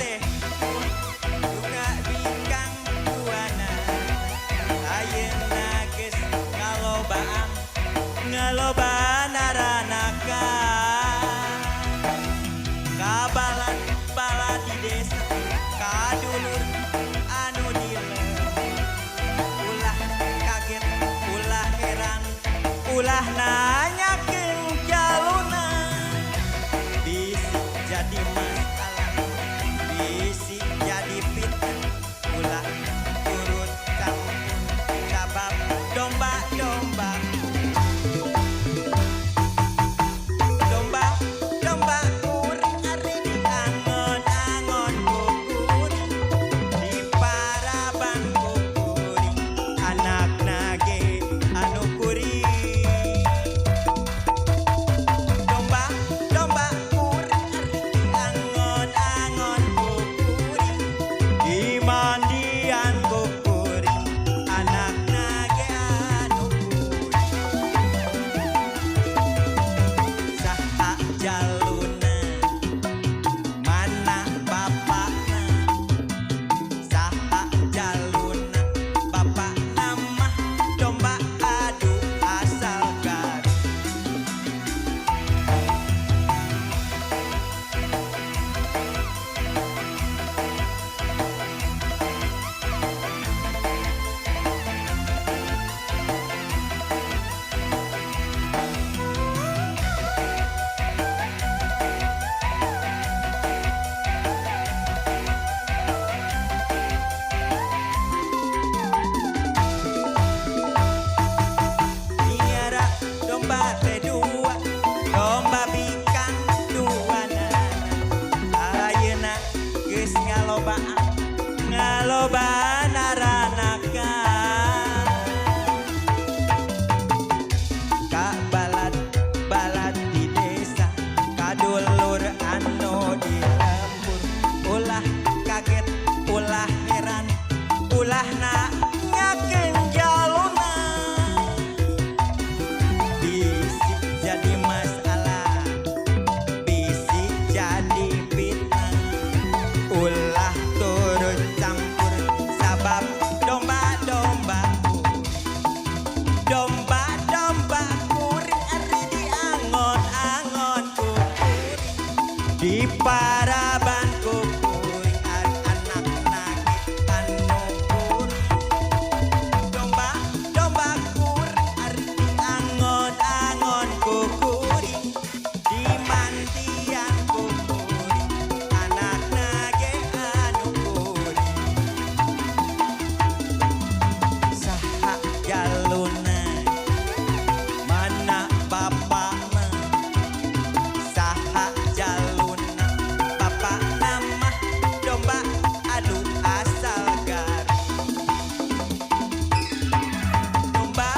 teh juga bingkang buana ayeuna geus ngalobaan aranaka kabalan bala di desa kadulur anu dilem ulah kaget ulah heran ulah nanyakeun jaluna bisi jadi masalah bisi jadi fitnah ulah turut campur sabab domba-domba domba kuring ari diangon-angon kukuring di paraban kukuring anakna ge anu kuring domba kuring ari diangon-angon kukuring di mandian kukuring anakna ge anu kuring saha jaluna mana bapakna saha jaluna bapakna mah domba adu asal garut Niara domba teh dua domba bingkang duana ayeuna geus ngalobaan aranaka ka balad di desa kadulur anu di lembur ulah kaget ulah heran ulah nanyakeun jaluna bisi jadi masalah bisi jadi fitnah ulah turut campur sabab domba-domba kuring ari diangon-angon kukuring di paraban kukuring anakna ge anu kuring domba kuring ari diangon-angon kukuring di mandian kukuring anakna ge anu kuring saha jaluna mana bapakna saha jaluna bapakna mah domba adu asal garut domba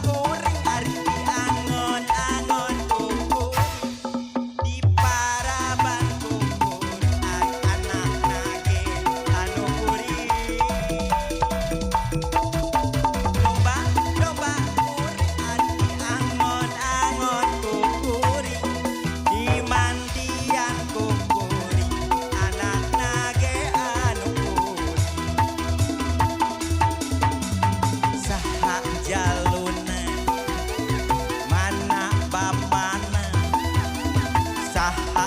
kuring ari diangon-angon kukuring di paraban kukuring anakna ge anu kuring domba kuring ari diangon-angon kukuring di mandian kukuring anakna ge anu kuring saha jaluna mana bapana saha